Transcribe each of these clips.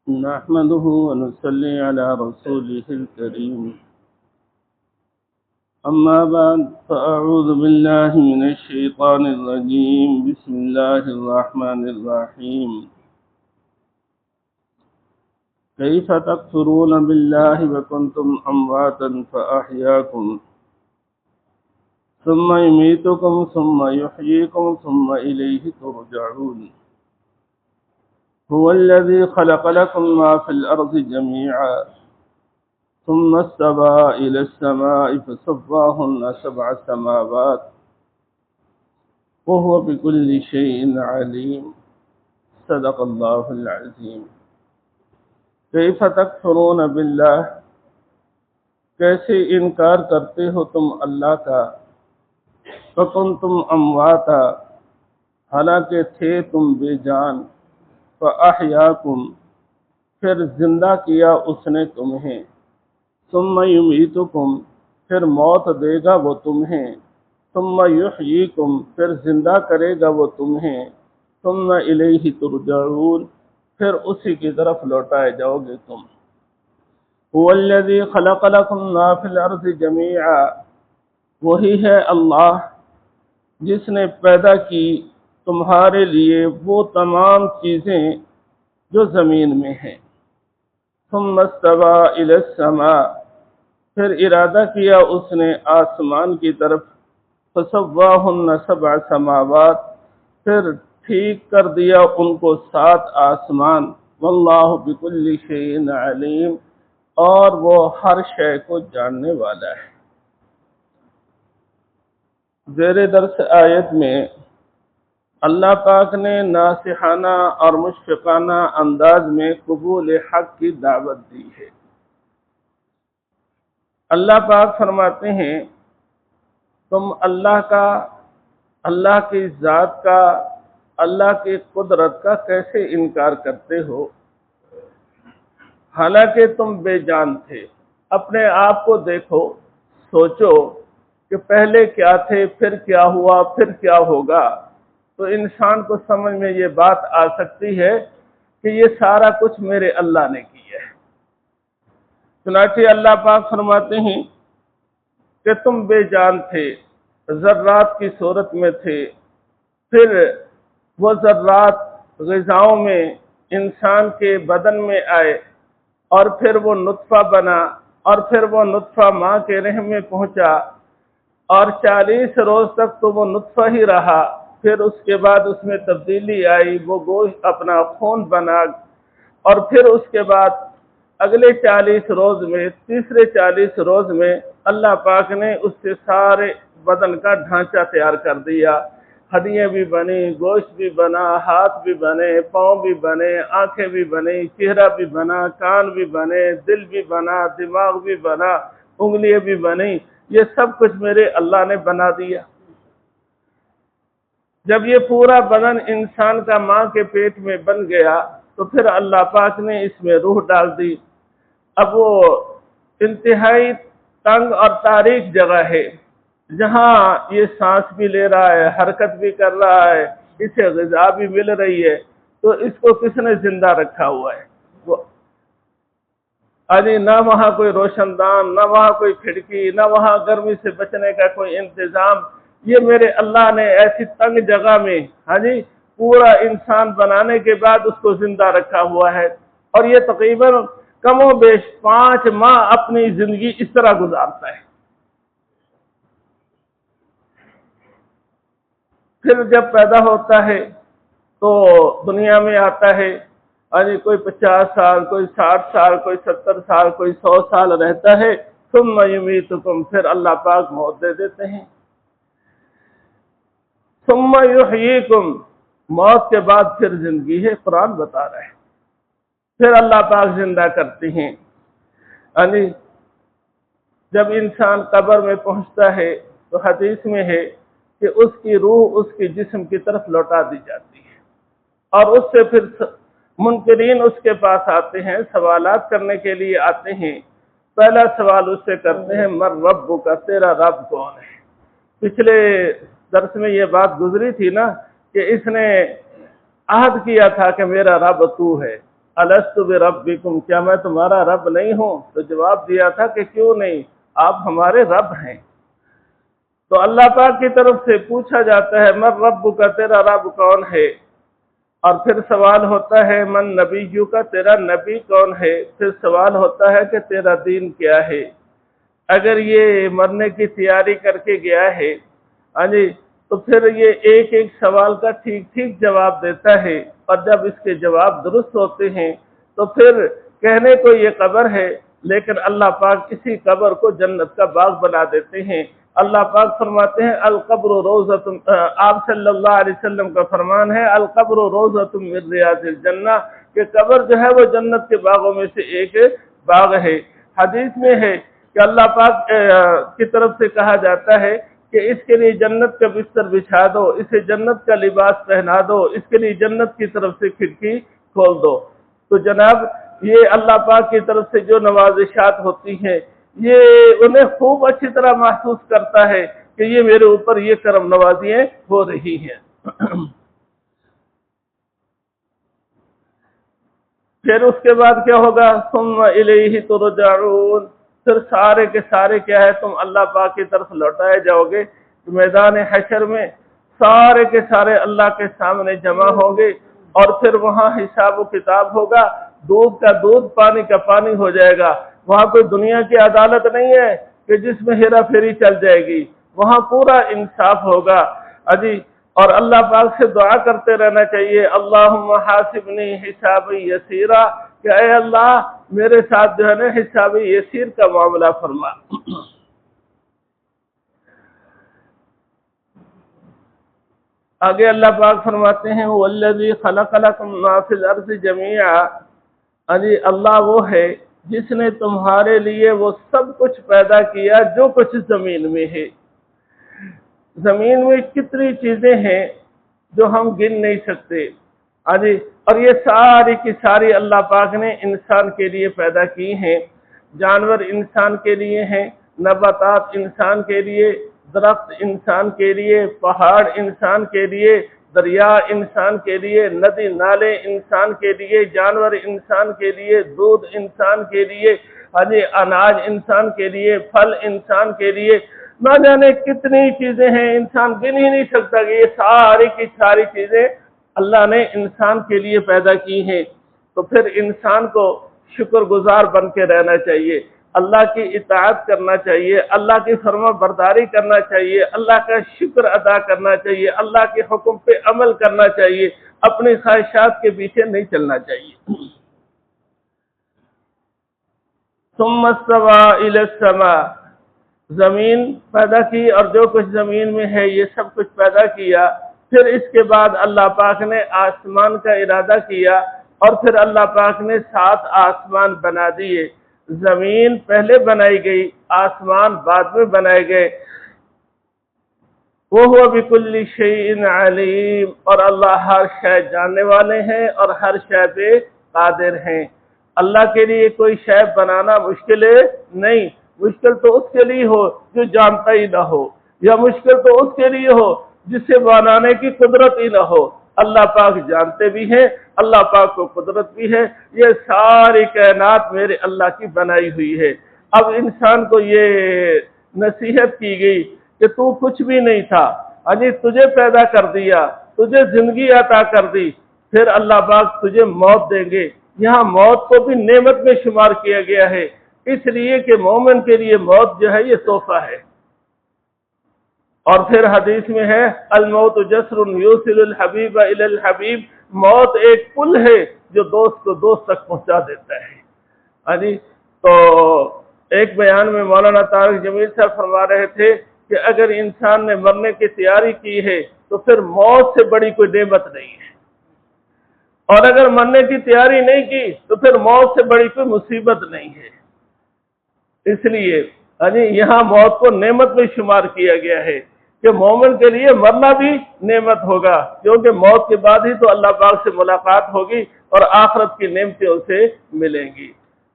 نحمده ونصلي على رسوله الكريم أما بعد فأعوذ بالله من الشيطان الرجيم بسم الله الرحمن الرحيم كيف تكفرون بالله وكنتم أمواتا فأحياكم ثم يميتكم ثم يحييكم ثم إليه ترجعون هو الذي خلق لكم ما في الأرض جميعا ثم استوى إلى السماء فسواهن سبع سماوات وهو بكل شيء عليم صدق الله العظيم كيف تكفرون بالله کیسے انکار کرتے ہو تم اللہ کا فکنتم امواتا حالانکہ تھے تم بے جان فأحیاکم پھر زندہ کیا اس نے تمہیں ثم یمیتکم پھر موت دے گا وہ تمہیں ثم یحییکم پھر زندہ کرے گا وہ تمہیں ثم الیہ ترجعون پھر اسی کی طرف لوٹائے جاؤ گے تم هو الذی خلق لکم ما فی الارض جمیعا وہی ہے اللہ جس نے پیدا کی تمہارے لیے وہ تمام چیزیں جو زمین میں ہیں ثم استوى الى السماء پھر ارادہ کیا اس نے آسمان کی طرف فسواہن سبع سماوات پھر ٹھیک کر دیا ان کو 7 آسمان واللہ بکل شیء علیم اور وہ ہر شے کو جاننے والا ہے۔ زیر درس آیت میں اللہ پاک نے ناصحانہ اور مشفقانہ انداز میں قبول حق کی دعوت دی ہے۔ اللہ پاک فرماتے ہیں تم اللہ کا، اللہ کی ذات کا، اللہ کی قدرت کا کیسے انکار کرتے ہو حالانکہ تم بے جان تھے۔ اپنے آپ کو دیکھو، سوچو کہ پہلے کیا تھے، پھر کیا ہوا، پھر کیا ہوگا، تو انسان کو سمجھ میں یہ بات آ سکتی ہے کہ یہ سارا کچھ میرے اللہ نے کیا ہے۔ چنانچہ اللہ پاک فرماتے ہیں کہ تم بے جان تھے، ذرات کی صورت میں تھے، پھر وہ ذرات غذاؤں میں انسان کے بدن میں آئے اور پھر وہ نطفہ بنا اور پھر وہ نطفہ ماں کے رحم میں پہنچا اور 40 روز تک تو وہ نطفہ ہی رہا، پھر اس کے بعد اس میں تبدیلی آئی، وہ گوشت اپنا خون بنا اور پھر اس کے بعد اگلے 40 روز میں، تیسرے 40 روز میں اللہ پاک نے اس سے سارے بدن کا ڈھانچہ تیار کر دیا، ہڈیاں بھی بنی، گوشت بھی بنا، ہاتھ بھی بنے، پاؤں بھی بنے، آنکھیں بھی بنی، چہرہ بھی بنا، کان بھی بنے، دل بھی بنا، دماغ بھی بنا، انگلیاں بھی بنی، یہ سب کچھ میرے اللہ نے بنا دیا۔ جب یہ پورا بدن انسان کا ماں کے پیٹ میں بن گیا تو پھر اللہ پاک نے اس میں روح ڈال دی۔ اب وہ انتہائی تنگ اور تاریک جگہ ہے جہاں یہ سانس بھی لے رہا ہے، حرکت بھی کر رہا ہے، اسے غذا بھی مل رہی ہے، تو اس کو کس نے زندہ رکھا ہوا ہے؟ نہ وہاں کوئی روشن دان، نہ وہاں کوئی کھڑکی، نہ وہاں گرمی سے بچنے کا کوئی انتظام، یہ میرے اللہ نے ایسی تنگ جگہ میں پورا انسان بنانے کے بعد اس کو زندہ رکھا ہوا ہے، اور یہ تقریباً کم و بیش 5 ماہ اپنی زندگی اس طرح گزارتا ہے۔ پھر جب پیدا ہوتا ہے تو دنیا میں آتا ہے، کوئی 50 سال، کوئی 60 سال، کوئی 70 سال، کوئی 100 سال رہتا ہے، ثم یمیتکم پھر اللہ پاک موت دے دیتے ہیں، ثم یحییکم موت کے بعد پھر زندگی ہے، قرآن بتا رہا ہے، پھر اللہ پاک زندہ کرتے ہیں۔ جب انسان قبر میں پہنچتا ہے تو حدیث میں ہے کہ اس کی روح اس کے جسم کی طرف لوٹا دی جاتی ہے، اور اس سے پھر منکرین اس کے پاس آتے ہیں، سوالات کرنے کے لیے آتے ہیں۔ پہلا سوال اس سے کرتے ہیں من ربک کا، تیرا رب کون ہے؟ پچھلے درس میں یہ بات گزری تھی نا کہ اس نے عہد کیا تھا کہ میرا رب تو ہے، अलस्तु बिरब्बिकुम, क्या मैं तुम्हारा रब नहीं हूँ? तो जवाब दिया था कि क्यों नहीं, आप हमारे रब हैं। तो अल्लाह पाक की तरफ से पूछा जाता है मन रब्बुका, तेरा रब कौन है? और फिर सवाल होता है मन नबीयुका, तेरा नबी कौन है? फिर सवाल होता है कि तेरा दीन क्या है? अगर ये मरने की तैयारी करके गया है, हाँ जी, तो फिर ये एक एक सवाल का ठीक ठीक जवाब देता है, और जब इसके जवाब दुरुस्त होते हैं तो फिर कहने को ये कब्र है, लेकिन अल्लाह पाक इसी कब्र को जन्नत का बाग बना देते हैं। अल्लाह पाक फरमाते हैं अल कब्र रोज़तुम, आप सल्लल्लाहु अलैहि वसल्लम का फरमान है अल कब्र रोज़तुम मिन रियादिल जन्नह, कि कब्र जो है वो जन्नत के बागों में से एक बाग है। हदीस में है कि अल्लाह पाक की तरफ से कहा जाता है कि इसके लिए जन्नत का बिस्तर बिछा दो, इसे जन्नत का लिबास पहना दो, इसके लिए जन्नत की तरफ से खिड़की खोल दो। तो जनाब ये अल्लाह पाक की तरफ से जो नवाजिशात होती हैं, ये उन्हें खूब अच्छी तरह महसूस करता है कि ये मेरे ऊपर ये करम नवाजियां हो रही हैं। फिर उसके बाद क्या होगा, सुम्मा इलैहि तुरजाऊन, फिर सारे के सारे क्या है, तुम अल्लाह पाक की तरफ लौटाए जाओगे। मैदान हशर में सारे के सारे अल्लाह के सामने जमा होंगे, और फिर वहाँ हिसाब व किताब होगा, दूध का दूध पानी का पानी हो जाएगा। वहाँ कोई दुनिया की अदालत नहीं है कि जिसमें हेरा फेरी चल जाएगी, वहाँ पूरा इंसाफ होगा। अजी, और अल्लाह पाक से दुआ करते रहना चाहिए अल्लाहुम्मा हासिबनी हिसाबी यसीरा, कि ऐ अल्लाह मेरे साथ जो है ना हिसाबी यसीर का मामला फरमा। आगे अल्लाह पाक फरमाते हैं वल्लज़ी खलक़ लकुम मा फिल अर्ज़ि जमीआ, अजी अल्लाह वो है जिसने तुम्हारे लिए वो सब कुछ पैदा किया जो कुछ जमीन में है। जमीन में कितनी चीजें हैं जो हम गिन नहीं सकते, अजी, और ये सारी की सारी अल्लाह पाक ने इंसान के लिए पैदा की हैं। जानवर इंसान के लिए हैं, नबातात इंसान के लिए, दरख्त इंसान के लिए, पहाड़ इंसान के लिए, दरिया इंसान के लिए, नदी नाले इंसान के लिए, जानवर इंसान के लिए, दूध इंसान के लिए, अजी अनाज इंसान के लिए, फल इंसान के लिए, ना जाने कितनी चीजें हैं, इंसान गिन ही नहीं सकता कि ये सारी की सारी चीजें अल्लाह ने इंसान के लिए पैदा की हैं। तो फिर इंसान को शुक्रगुजार बन के रहना चाहिए, अल्लाह की इताअत करना चाहिए, अल्लाह की फर्मा बरदारी करना चाहिए, अल्लाह का शुक्र अदा करना चाहिए, अल्लाह के हुक्म पे अमल करना चाहिए, अपनी ख्वाहिशात के पीछे नहीं चलना चाहिए। सुम्मा इस्तवा इलस समा, जमीन पैदा की और जो कुछ जमीन में है ये सब कुछ पैदा किया। फिर इसके बाद अल्लाह पाक ने आसमान का इरादा किया, और फिर अल्लाह पाक ने 7 आसमान बना दिए। जमीन पहले बनाई गई, आसमान बाद में बनाए गए। वो हुवा बिकुल्लि शैइन अलीम, और अल्लाह हर शय जानने वाले हैं और हर शय पे कादिर हैं। अल्लाह के लिए कोई शय बनाना मुश्किल नहीं, मुश्किल तो उसके लिए हो जो जानता ही ना हो, या मुश्किल तो उसके लिए हो जिसे बनाने की कुदरत ही ना हो। अल्लाह पाक जानते भी हैं, अल्लाह पाक को कुदरत भी है। ये सारी कायनात मेरे अल्लाह की बनाई हुई है। अब इंसान को ये नसीहत की गई कि तू कुछ भी नहीं था, अजी तुझे पैदा कर दिया, तुझे जिंदगी अता कर दी, फिर अल्लाह पाक तुझे मौत देंगे। यहाँ मौत को भी नेमत में शुमार किया गया है, इसलिए कि मोमिन के लिए मौत जो है ये तोहफा है। और फिर हदीस में है अल मौत जस्रुन युसिलुल हबीब इलल हबीब, मौत एक पुल है जो दोस्त को दोस्त तक पहुंचा देता है। अजी, तो एक बयान में मौलाना तारिक जमील साहब फरमा रहे थे कि अगर इंसान ने मरने की तैयारी की है तो फिर मौत से बड़ी कोई नेमत नहीं है, और अगर मरने की तैयारी नहीं की तो फिर मौत से बड़ी कोई मुसीबत नहीं है। इसलिए अजी यहाँ मौत को नेमत में शुमार किया गया है कि मोमिन के लिए मरना भी नेमत होगा, क्योंकि मौत के बाद ही तो अल्लाह पाक से मुलाकात होगी और आखिरत की नेमतें उसे मिलेंगी।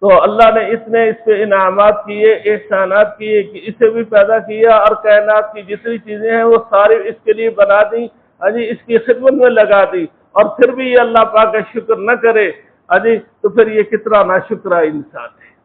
तो अल्लाह ने इतने इस पे इनामात किए, एहसानात किए कि इसे भी पैदा किया, और कायनात की जितनी चीजें हैं वो सारी इसके लिए बना दी, अजी इसकी खिदमत में लगा दी, और फिर भी ये अल्लाह पाक का शुक्र न करे اجی تو پھر یہ کتنا ناشکرا انسان ہے۔